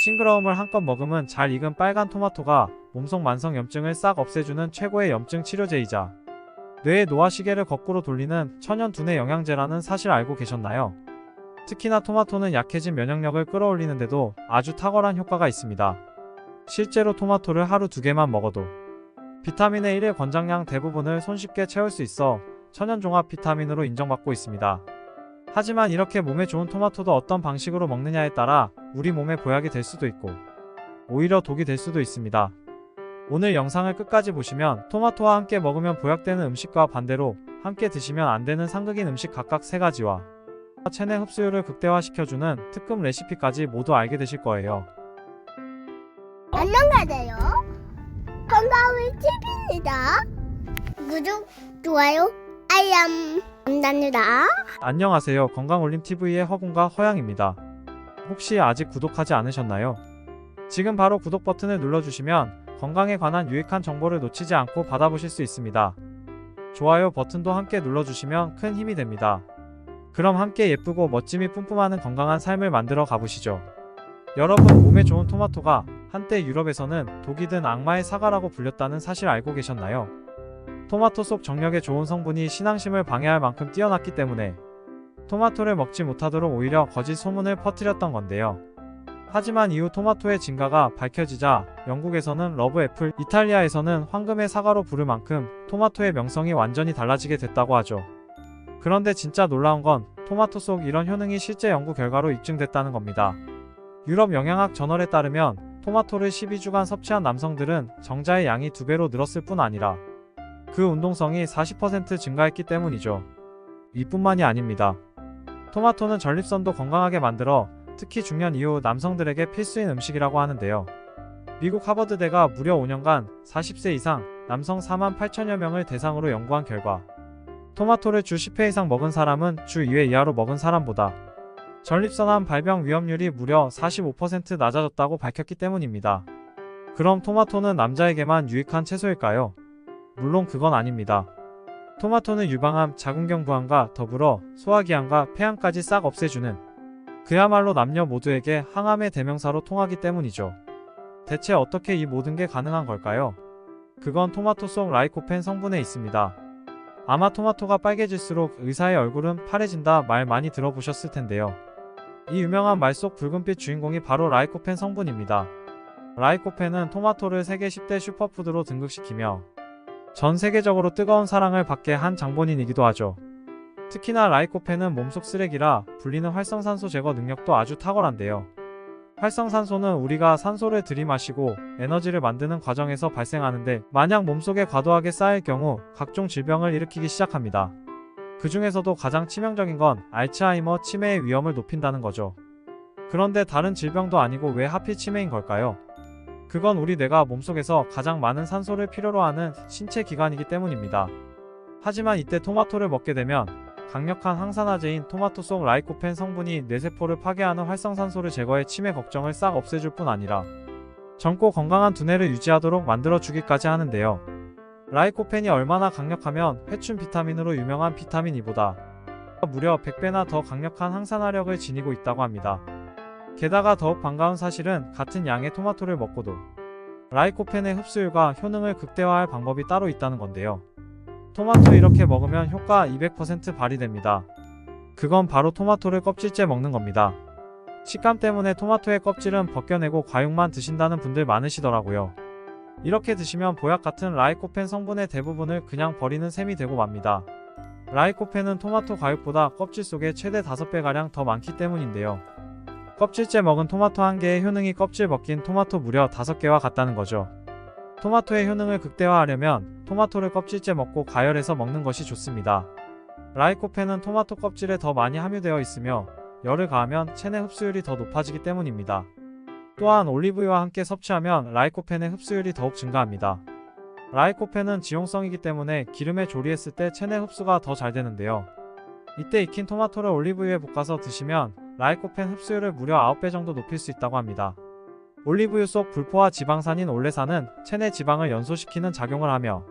싱그러움을 한껏 머금은 잘 익은 빨간 토마토가 몸속 만성 염증을 싹 없애주는 최고의 염증 치료제이자 뇌의 노화 시계를 거꾸로 돌리는 천연 두뇌 영양제라는 사실 알고 계셨나요? 특히나 토마토는 약해진 면역력을 끌어올리는데도 아주 탁월한 효과가 있습니다. 실제로 토마토를 하루 2개만 먹어도 비타민의 1의 권장량 대부분을 손쉽게 채울 수 있어 천연 종합 비타민으로 인정받고 있습니다. 하지만 이렇게 몸에 좋은 토마토도 어떤 방식으로 먹느냐에 따라 우리 몸에 보약이 될 수도 있고 오히려 독이 될 수도 있습니다. 오늘 영상을 끝까지 보시면 토마토와 함께 먹으면 보약되는 음식과 반대로 함께 드시면 안 되는 상극인 음식 각각 3가지와 체내 흡수율을 극대화시켜주는 특급 레시피까지 모두 알게 되실 거예요. 안녕하세요. 건강한 TV입니다. 구독, 좋아요, 알람 감사합니다. 안녕하세요. 건강올림TV의 허공과 허양입니다. 혹시 아직 구독하지 않으셨나요? 지금 바로 구독 버튼을 눌러주시면 건강에 관한 유익한 정보를 놓치지 않고 받아보실 수 있습니다. 좋아요 버튼도 함께 눌러주시면 큰 힘이 됩니다. 그럼 함께 예쁘고 멋짐이 뿜뿜하는 건강한 삶을 만들어 가보시죠. 여러분, 몸에 좋은 토마토가 한때 유럽에서는 독이 든 악마의 사과라고 불렸다는 사실 알고 계셨나요? 토마토 속 정력에 좋은 성분이 신앙심을 방해할 만큼 뛰어났기 때문에 토마토를 먹지 못하도록 오히려 거짓 소문을 퍼뜨렸던 건데요. 하지만 이후 토마토의 진가가 밝혀지자 영국에서는 러브 애플, 이탈리아에서는 황금의 사과로 부를 만큼 토마토의 명성이 완전히 달라지게 됐다고 하죠. 그런데 진짜 놀라운 건 토마토 속 이런 효능이 실제 연구 결과로 입증됐다는 겁니다. 유럽 영양학 저널에 따르면 토마토를 12주간 섭취한 남성들은 정자의 양이 2배로 늘었을 뿐 아니라 그 운동성이 40% 증가했기 때문이죠. 이뿐만이 아닙니다. 토마토는 전립선도 건강하게 만들어 특히 중년 이후 남성들에게 필수인 음식이라고 하는데요. 미국 하버드대가 무려 5년간 40세 이상 남성 48,000여 명을 대상으로 연구한 결과 토마토를 주 10회 이상 먹은 사람은 주 2회 이하로 먹은 사람보다 전립선암 발병 위험률이 무려 45% 낮아졌다고 밝혔기 때문입니다. 그럼 토마토는 남자에게만 유익한 채소일까요? 물론 그건 아닙니다. 토마토는 유방암, 자궁경 부암과 더불어 소화기암과 폐암까지 싹 없애주는 그야말로 남녀 모두에게 항암의 대명사로 통하기 때문이죠. 대체 어떻게 이 모든 게 가능한 걸까요? 그건 토마토 속 라이코펜 성분에 있습니다. 아마 토마토가 빨개질수록 의사의 얼굴은 파래진다 말 많이 들어보셨을 텐데요. 이 유명한 말 속 붉은빛 주인공이 바로 라이코펜 성분입니다. 라이코펜은 토마토를 세계 10대 슈퍼푸드로 등극시키며 전 세계적으로 뜨거운 사랑을 받게 한 장본인이기도 하죠. 특히나 라이코펜은 몸속 쓰레기라 불리는 활성산소 제거 능력도 아주 탁월한데요. 활성산소는 우리가 산소를 들이마시고 에너지를 만드는 과정에서 발생하는데 만약 몸속에 과도하게 쌓일 경우 각종 질병을 일으키기 시작합니다. 그 중에서도 가장 치명적인 건 알츠하이머 치매의 위험을 높인다는 거죠. 그런데 다른 질병도 아니고 왜 하필 치매인 걸까요? 그건 우리 뇌가 몸속에서 가장 많은 산소를 필요로 하는 신체 기관이기 때문입니다. 하지만 이때 토마토를 먹게 되면 강력한 항산화제인 토마토 속 라이코펜 성분이 뇌세포를 파괴하는 활성산소를 제거해 치매 걱정을 싹 없애줄 뿐 아니라 젊고 건강한 두뇌를 유지하도록 만들어주기까지 하는데요. 라이코펜이 얼마나 강력하면 회춘 비타민으로 유명한 비타민 E보다 무려 100배나 더 강력한 항산화력을 지니고 있다고 합니다. 게다가 더욱 반가운 사실은 같은 양의 토마토를 먹고도 라이코펜의 흡수율과 효능을 극대화할 방법이 따로 있다는 건데요. 토마토 이렇게 먹으면 효과 200% 발휘됩니다. 그건 바로 토마토를 껍질째 먹는 겁니다. 식감 때문에 토마토의 껍질은 벗겨내고 과육만 드신다는 분들 많으시더라고요. 이렇게 드시면 보약 같은 라이코펜 성분의 대부분을 그냥 버리는 셈이 되고 맙니다. 라이코펜은 토마토 과육보다 껍질 속에 최대 5배가량 더 많기 때문인데요. 껍질째 먹은 토마토 1개의 효능이 껍질 벗긴 토마토 무려 5개와 같다는 거죠. 토마토의 효능을 극대화하려면 토마토를 껍질째 먹고 가열해서 먹는 것이 좋습니다. 라이코펜은 토마토 껍질에 더 많이 함유되어 있으며 열을 가하면 체내 흡수율이 더 높아지기 때문입니다. 또한 올리브유와 함께 섭취하면 라이코펜의 흡수율이 더욱 증가합니다. 라이코펜은 지용성이기 때문에 기름에 조리했을 때 체내 흡수가 더 잘 되는데요. 이때 익힌 토마토를 올리브유에 볶아서 드시면 라이코펜 흡수율을 무려 9배 정도 높일 수 있다고 합니다. 올리브유 속 불포화 지방산인 올레산은 체내 지방을 연소시키는 작용을 하며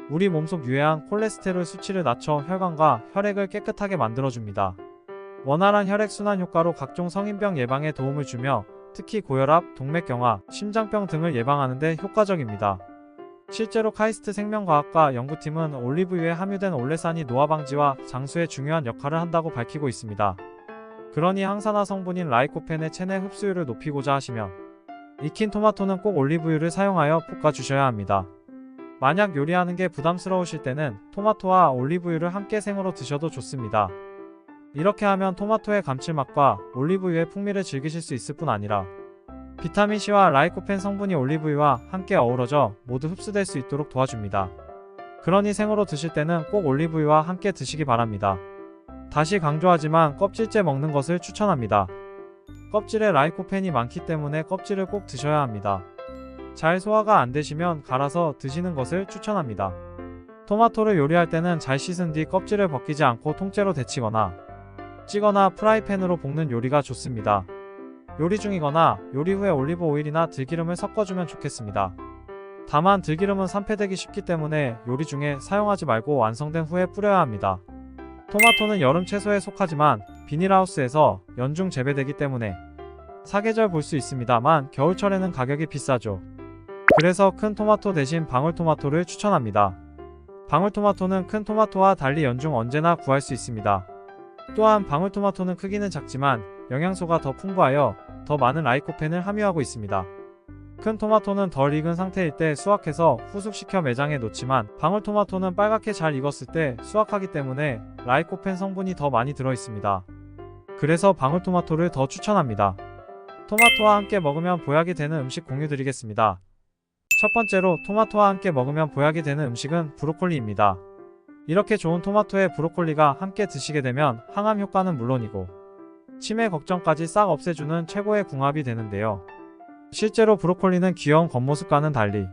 우리 몸속 유해한 콜레스테롤 수치를 낮춰 혈관과 혈액을 깨끗하게 만들어줍니다. 원활한 혈액순환 효과로 각종 성인병 예방에 도움을 주며 특히 고혈압, 동맥경화, 심장병 등을 예방하는 데 효과적입니다. 실제로 카이스트 생명과학과 연구팀은 올리브유에 함유된 올레산이 노화 방지와 장수에 중요한 역할을 한다고 밝히고 있습니다. 그러니 항산화 성분인 라이코펜의 체내 흡수율을 높이고자 하시면 익힌 토마토는 꼭 올리브유를 사용하여 볶아주셔야 합니다. 만약 요리하는 게 부담스러우실 때는 토마토와 올리브유를 함께 생으로 드셔도 좋습니다. 이렇게 하면 토마토의 감칠맛과 올리브유의 풍미를 즐기실 수 있을 뿐 아니라 비타민C와 라이코펜 성분이 올리브유와 함께 어우러져 모두 흡수될 수 있도록 도와줍니다. 그러니 생으로 드실 때는 꼭 올리브유와 함께 드시기 바랍니다. 다시 강조하지만 껍질째 먹는 것을 추천합니다. 껍질에 라이코펜이 많기 때문에 껍질을 꼭 드셔야 합니다. 잘 소화가 안 되시면 갈아서 드시는 것을 추천합니다. 토마토를 요리할 때는 잘 씻은 뒤 껍질을 벗기지 않고 통째로 데치거나 찌거나 프라이팬으로 볶는 요리가 좋습니다. 요리 중이거나 요리 후에 올리브 오일이나 들기름을 섞어주면 좋겠습니다. 다만 들기름은 산패되기 쉽기 때문에 요리 중에 사용하지 말고 완성된 후에 뿌려야 합니다. 토마토는 여름 채소에 속하지만 비닐하우스에서 연중 재배되기 때문에 사계절 볼 수 있습니다만 겨울철에는 가격이 비싸죠. 그래서 큰 토마토 대신 방울토마토를 추천합니다. 방울토마토는 큰 토마토와 달리 연중 언제나 구할 수 있습니다. 또한 방울토마토는 크기는 작지만 영양소가 더 풍부하여 더 많은 라이코펜을 함유하고 있습니다. 큰 토마토는 덜 익은 상태일 때 수확해서 후숙시켜 매장에 놓지만 방울토마토는 빨갛게 잘 익었을 때 수확하기 때문에 라이코펜 성분이 더 많이 들어있습니다. 그래서 방울토마토를 더 추천합니다. 토마토와 함께 먹으면 보약이 되는 음식 공유 드리겠습니다. 첫 번째로 토마토와 함께 먹으면 보약이 되는 음식은 브로콜리입니다. 이렇게 좋은 토마토에 브로콜리가 함께 드시게 되면 항암 효과는 물론이고 치매 걱정까지 싹 없애주는 최고의 궁합이 되는데요. 실제로 브로콜리는 귀여운 겉모습과는 달리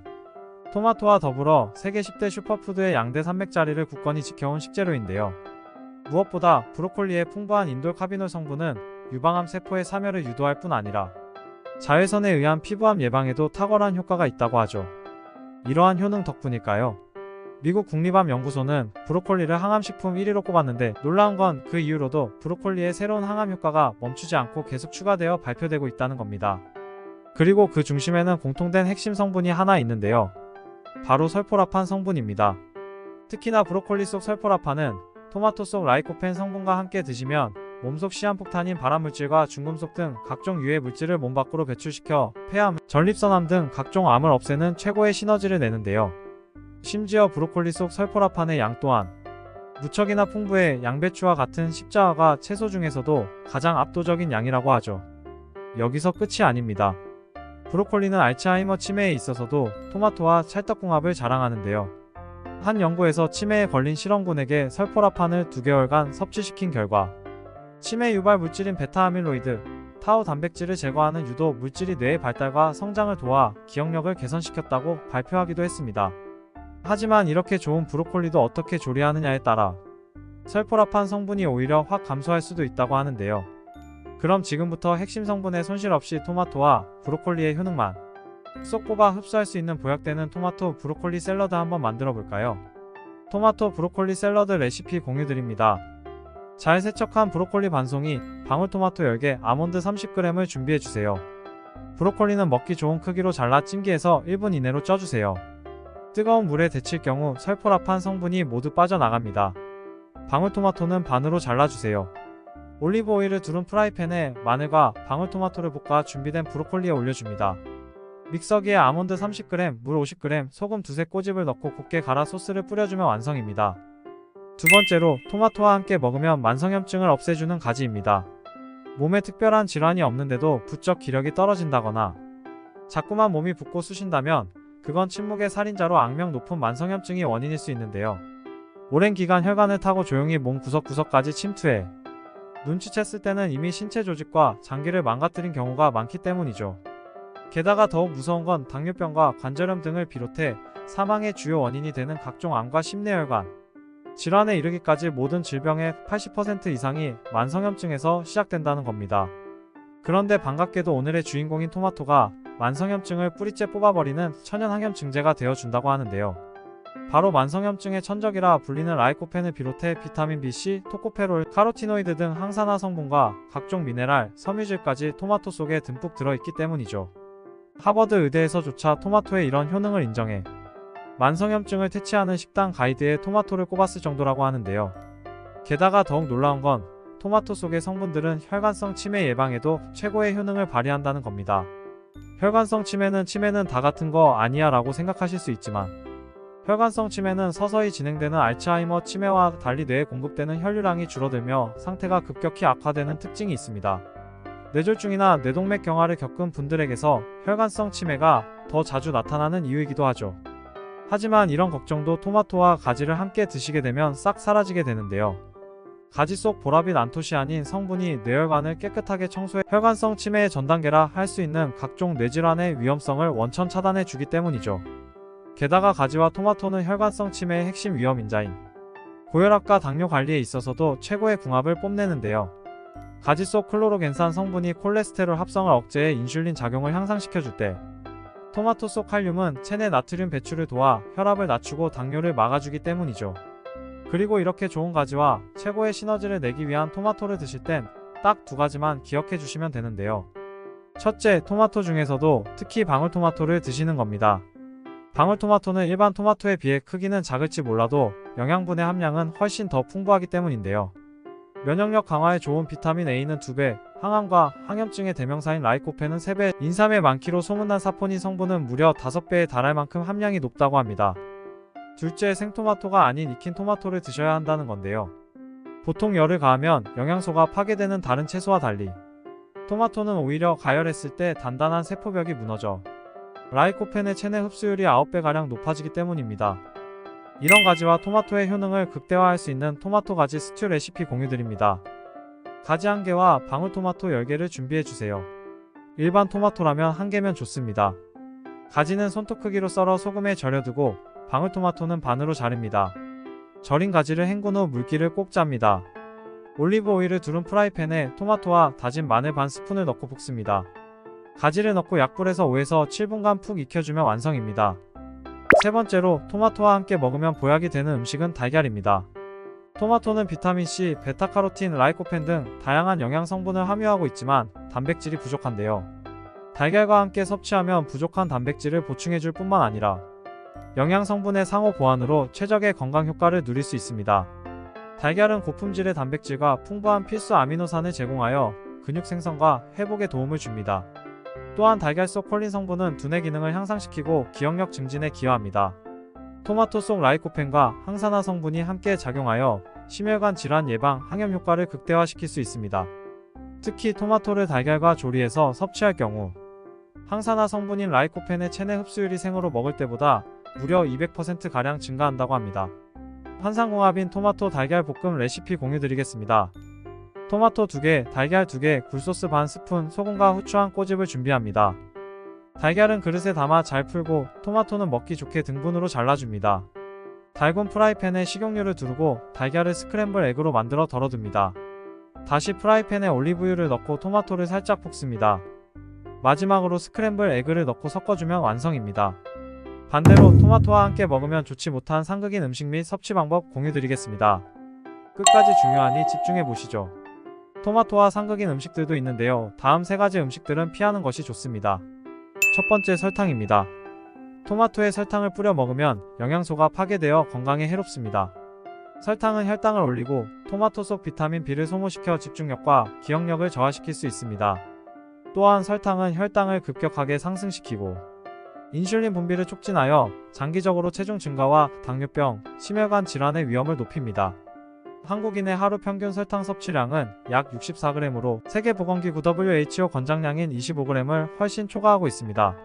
토마토와 더불어 세계 10대 슈퍼푸드의 양대 산맥 자리를 굳건히 지켜온 식재료인데요. 무엇보다 브로콜리의 풍부한 인돌카비놀 성분은 유방암 세포의 사멸을 유도할 뿐 아니라 자외선에 의한 피부암 예방에도 탁월한 효과가 있다고 하죠. 이러한 효능 덕분일까요? 미국 국립암연구소는 브로콜리를 항암식품 1위로 꼽았는데 놀라운 건 그 이후로도 브로콜리의 새로운 항암 효과가 멈추지 않고 계속 추가되어 발표되고 있다는 겁니다. 그리고 그 중심에는 공통된 핵심 성분이 하나 있는데요. 바로 설포라판 성분입니다. 특히나 브로콜리 속 설포라판은 토마토 속 라이코펜 성분과 함께 드시면 몸속 시한폭탄인 발암물질과 중금속 등 각종 유해 물질을 몸 밖으로 배출시켜 폐암, 전립선암 등 각종 암을 없애는 최고의 시너지를 내는데요. 심지어 브로콜리 속 설포라판의 양 또한 무척이나 풍부해 양배추와 같은 십자화가 채소 중에서도 가장 압도적인 양이라고 하죠. 여기서 끝이 아닙니다. 브로콜리는 알츠하이머 치매에 있어서도 토마토와 찰떡궁합을 자랑하는데요. 한 연구에서 치매에 걸린 실험군에게 설포라판을 2개월간 섭취시킨 결과 치매 유발 물질인 베타아밀로이드, 타우 단백질을 제거하는 유도 물질이 뇌의 발달과 성장을 도와 기억력을 개선시켰다고 발표하기도 했습니다. 하지만 이렇게 좋은 브로콜리도 어떻게 조리하느냐에 따라 설포라판 성분이 오히려 확 감소할 수도 있다고 하는데요. 그럼 지금부터 핵심 성분의 손실 없이 토마토와 브로콜리의 효능만 쏙 뽑아 흡수할 수 있는 보약되는 토마토 브로콜리 샐러드 한번 만들어 볼까요? 토마토 브로콜리 샐러드 레시피 공유드립니다. 잘 세척한 브로콜리 반송이, 방울토마토 10개, 아몬드 30g을 준비해주세요. 브로콜리는 먹기 좋은 크기로 잘라 찜기에서 1분 이내로 쪄주세요. 뜨거운 물에 데칠 경우 설포라판 성분이 모두 빠져나갑니다. 방울토마토는 반으로 잘라주세요. 올리브 오일을 두른 프라이팬에 마늘과 방울토마토를 볶아 준비된 브로콜리에 올려줍니다. 믹서기에 아몬드 30g, 물 50g, 소금 두세 꼬집을 넣고 곱게 갈아 소스를 뿌려주면 완성입니다. 두 번째로 토마토와 함께 먹으면 만성염증을 없애주는 가지입니다. 몸에 특별한 질환이 없는데도 부쩍 기력이 떨어진다거나 자꾸만 몸이 붓고 쑤신다면 그건 침묵의 살인자로 악명 높은 만성염증이 원인일 수 있는데요. 오랜 기간 혈관을 타고 조용히 몸 구석구석까지 침투해 눈치챘을 때는 이미 신체 조직과 장기를 망가뜨린 경우가 많기 때문이죠. 게다가 더욱 무서운 건 당뇨병과 관절염 등을 비롯해 사망의 주요 원인이 되는 각종 암과 심뇌혈관 질환에 이르기까지 모든 질병의 80% 이상이 만성염증에서 시작된다는 겁니다. 그런데 반갑게도 오늘의 주인공인 토마토가 만성염증을 뿌리째 뽑아버리는 천연 항염증제가 되어준다고 하는데요. 바로 만성염증의 천적이라 불리는 라이코펜을 비롯해 비타민 B, C, 토코페롤, 카로티노이드 등 항산화 성분과 각종 미네랄, 섬유질까지 토마토 속에 듬뿍 들어있기 때문이죠. 하버드 의대에서조차 토마토의 이런 효능을 인정해 만성염증을 퇴치하는 식단 가이드에 토마토를 꼽았을 정도라고 하는데요. 게다가 더욱 놀라운 건 토마토 속의 성분들은 혈관성 치매 예방에도 최고의 효능을 발휘한다는 겁니다. 혈관성 치매는 다 같은 거 아니야 라고 생각하실 수 있지만 혈관성 치매는 서서히 진행되는 알츠하이머 치매와 달리 뇌에 공급되는 혈류량이 줄어들며 상태가 급격히 악화되는 특징이 있습니다. 뇌졸중이나 뇌동맥 경화를 겪은 분들에게서 혈관성 치매가 더 자주 나타나는 이유이기도 하죠. 하지만 이런 걱정도 토마토와 가지를 함께 드시게 되면 싹 사라지게 되는데요. 가지 속 보라빛 안토시아닌 성분이 뇌혈관을 깨끗하게 청소해 혈관성 치매의 전 단계라 할 수 있는 각종 뇌질환의 위험성을 원천 차단해 주기 때문이죠. 게다가 가지와 토마토는 혈관성 치매의 핵심 위험인자인 고혈압과 당뇨 관리에 있어서도 최고의 궁합을 뽐내는데요. 가지 속 클로로겐산 성분이 콜레스테롤 합성을 억제해 인슐린 작용을 향상시켜줄 때 토마토 속 칼륨은 체내 나트륨 배출을 도와 혈압을 낮추고 당뇨를 막아주기 때문이죠. 그리고 이렇게 좋은 가지와 최고의 시너지를 내기 위한 토마토를 드실 땐 딱 두 가지만 기억해 주시면 되는데요. 첫째, 토마토 중에서도 특히 방울토마토를 드시는 겁니다. 방울토마토는 일반 토마토에 비해 크기는 작을지 몰라도 영양분의 함량은 훨씬 더 풍부하기 때문인데요. 면역력 강화에 좋은 비타민 A는 2배, 항암과 항염증의 대명사인 라이코펜은 3배, 인삼에 많기로 소문난 사포닌 성분은 무려 5배에 달할 만큼 함량이 높다고 합니다. 둘째, 생토마토가 아닌 익힌 토마토를 드셔야 한다는 건데요. 보통 열을 가하면 영양소가 파괴되는 다른 채소와 달리 토마토는 오히려 가열했을 때 단단한 세포벽이 무너져 라이코펜의 체내 흡수율이 9배가량 높아지기 때문입니다. 이런 가지와 토마토의 효능을 극대화할 수 있는 토마토 가지 스튜 레시피 공유드립니다. 가지 1개와 방울토마토 10개를 준비해주세요. 일반 토마토라면 1개면 좋습니다. 가지는 손톱 크기로 썰어 소금에 절여두고 방울토마토는 반으로 자릅니다. 절인 가지를 헹군 후 물기를 꼭 짭니다. 올리브 오일을 두른 프라이팬에 토마토와 다진 마늘 반 스푼을 넣고 볶습니다. 가지를 넣고 약불에서 5에서 7분간 푹 익혀주면 완성입니다. 세 번째로 토마토와 함께 먹으면 보약이 되는 음식은 달걀입니다. 토마토는 비타민C, 베타카로틴, 라이코펜 등 다양한 영양 성분을 함유하고 있지만 단백질이 부족한데요. 달걀과 함께 섭취하면 부족한 단백질을 보충해줄 뿐만 아니라 영양 성분의 상호 보완으로 최적의 건강 효과를 누릴 수 있습니다. 달걀은 고품질의 단백질과 풍부한 필수 아미노산을 제공하여 근육 생성과 회복에 도움을 줍니다. 또한 달걀 속 콜린 성분은 두뇌 기능을 향상시키고 기억력 증진에 기여합니다. 토마토 속 라이코펜과 항산화 성분이 함께 작용하여 심혈관 질환 예방, 항염 효과를 극대화시킬 수 있습니다. 특히 토마토를 달걀과 조리해서 섭취할 경우 항산화 성분인 라이코펜의 체내 흡수율이 생으로 먹을 때보다 무려 200%가량 증가한다고 합니다. 환상궁합인 토마토 달걀 볶음 레시피 공유드리겠습니다. 토마토 2개, 달걀 2개, 굴소스 반 스푼, 소금과 후추 한 꼬집을 준비합니다. 달걀은 그릇에 담아 잘 풀고 토마토는 먹기 좋게 등분으로 잘라줍니다. 달군 프라이팬에 식용유를 두르고 달걀을 스크램블 에그로 만들어 덜어둡니다. 다시 프라이팬에 올리브유를 넣고 토마토를 살짝 볶습니다. 마지막으로 스크램블 에그를 넣고 섞어주면 완성입니다. 반대로 토마토와 함께 먹으면 좋지 못한 상극인 음식 및 섭취 방법 공유드리겠습니다. 끝까지 중요하니 집중해보시죠. 토마토와 상극인 음식들도 있는데요. 다음 3가지 음식들은 피하는 것이 좋습니다. 첫 번째, 설탕입니다. 토마토에 설탕을 뿌려 먹으면 영양소가 파괴되어 건강에 해롭습니다. 설탕은 혈당을 올리고 토마토 속 비타민 B를 소모시켜 집중력과 기억력을 저하시킬 수 있습니다. 또한 설탕은 혈당을 급격하게 상승시키고 인슐린 분비를 촉진하여 장기적으로 체중 증가와 당뇨병, 심혈관 질환의 위험을 높입니다. 한국인의 하루 평균 설탕 섭취량은 약 64g으로 세계보건기구 WHO 권장량인 25g을 훨씬 초과하고 있습니다.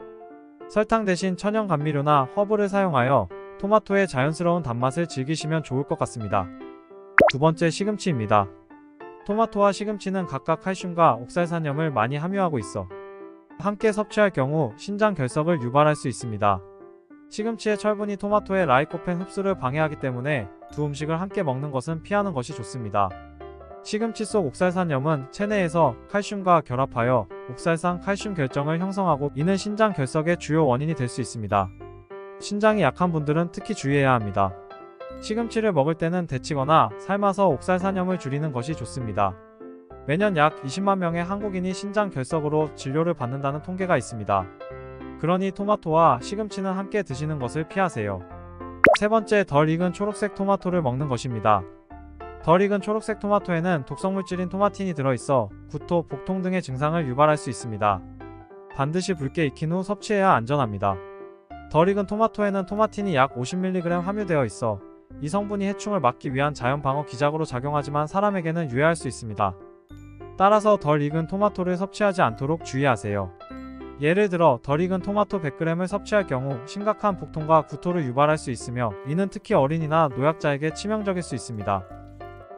설탕 대신 천연 감미료나 허브를 사용하여 토마토의 자연스러운 단맛을 즐기시면 좋을 것 같습니다. 두 번째, 시금치입니다. 토마토와 시금치는 각각 칼슘과 옥살산염을 많이 함유하고 있어 함께 섭취할 경우 신장 결석을 유발할 수 있습니다. 시금치의 철분이 토마토의 라이코펜 흡수를 방해하기 때문에 두 음식을 함께 먹는 것은 피하는 것이 좋습니다. 시금치 속 옥살산염은 체내에서 칼슘과 결합하여 옥살산 칼슘 결정을 형성하고 이는 신장 결석의 주요 원인이 될 수 있습니다. 신장이 약한 분들은 특히 주의해야 합니다. 시금치를 먹을 때는 데치거나 삶아서 옥살산염을 줄이는 것이 좋습니다. 매년 약 20만 명의 한국인이 신장 결석으로 진료를 받는다는 통계가 있습니다. 그러니 토마토와 시금치는 함께 드시는 것을 피하세요. 세 번째, 덜 익은 초록색 토마토를 먹는 것입니다. 덜 익은 초록색 토마토에는 독성물질인 토마틴이 들어있어 구토, 복통 등의 증상을 유발할 수 있습니다. 반드시 붉게 익힌 후 섭취해야 안전합니다. 덜 익은 토마토에는 토마틴이 약 50mg 함유되어 있어 이 성분이 해충을 막기 위한 자연 방어 기작으로 작용하지만 사람에게는 유해할 수 있습니다. 따라서 덜 익은 토마토를 섭취하지 않도록 주의하세요. 예를 들어 덜 익은 토마토 100g을 섭취할 경우 심각한 복통과 구토를 유발할 수 있으며 이는 특히 어린이나 노약자에게 치명적일 수 있습니다.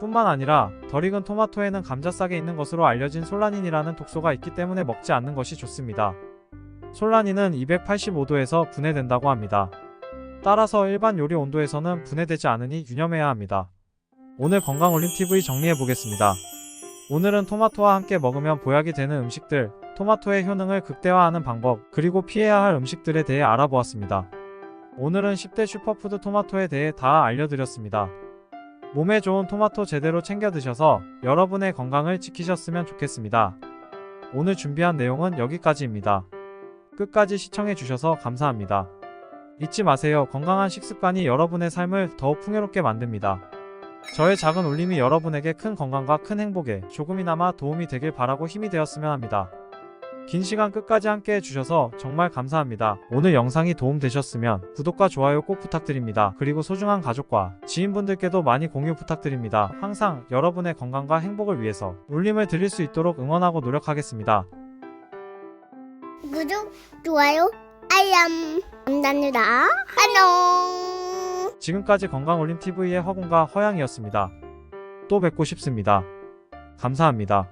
뿐만 아니라 덜 익은 토마토에는 감자싹에 있는 것으로 알려진 솔라닌이라는 독소가 있기 때문에 먹지 않는 것이 좋습니다. 솔라닌은 285도에서 분해된다고 합니다. 따라서 일반 요리 온도에서는 분해되지 않으니 유념해야 합니다. 오늘 건강올림TV 정리해보겠습니다. 오늘은 토마토와 함께 먹으면 보약이 되는 음식들, 토마토의 효능을 극대화하는 방법, 그리고 피해야 할 음식들에 대해 알아보았습니다. 오늘은 10대 슈퍼푸드 토마토에 대해 다 알려드렸습니다. 몸에 좋은 토마토 제대로 챙겨 드셔서 여러분의 건강을 지키셨으면 좋겠습니다. 오늘 준비한 내용은 여기까지입니다. 끝까지 시청해 주셔서 감사합니다. 잊지 마세요. 건강한 식습관이 여러분의 삶을 더욱 풍요롭게 만듭니다. 저의 작은 울림이 여러분에게 큰 건강과 큰 행복에 조금이나마 도움이 되길 바라고 힘이 되었으면 합니다. 긴 시간 끝까지 함께 해주셔서 정말 감사합니다. 오늘 영상이 도움되셨으면 구독과 좋아요 꼭 부탁드립니다. 그리고 소중한 가족과 지인분들께도 많이 공유 부탁드립니다. 항상 여러분의 건강과 행복을 위해서 울림을 드릴 수 있도록 응원하고 노력하겠습니다. 구독, 좋아요, 알람 감사합니다. 안녕. 지금까지 건강올림TV의 허공과 허양이었습니다. 또 뵙고 싶습니다. 감사합니다.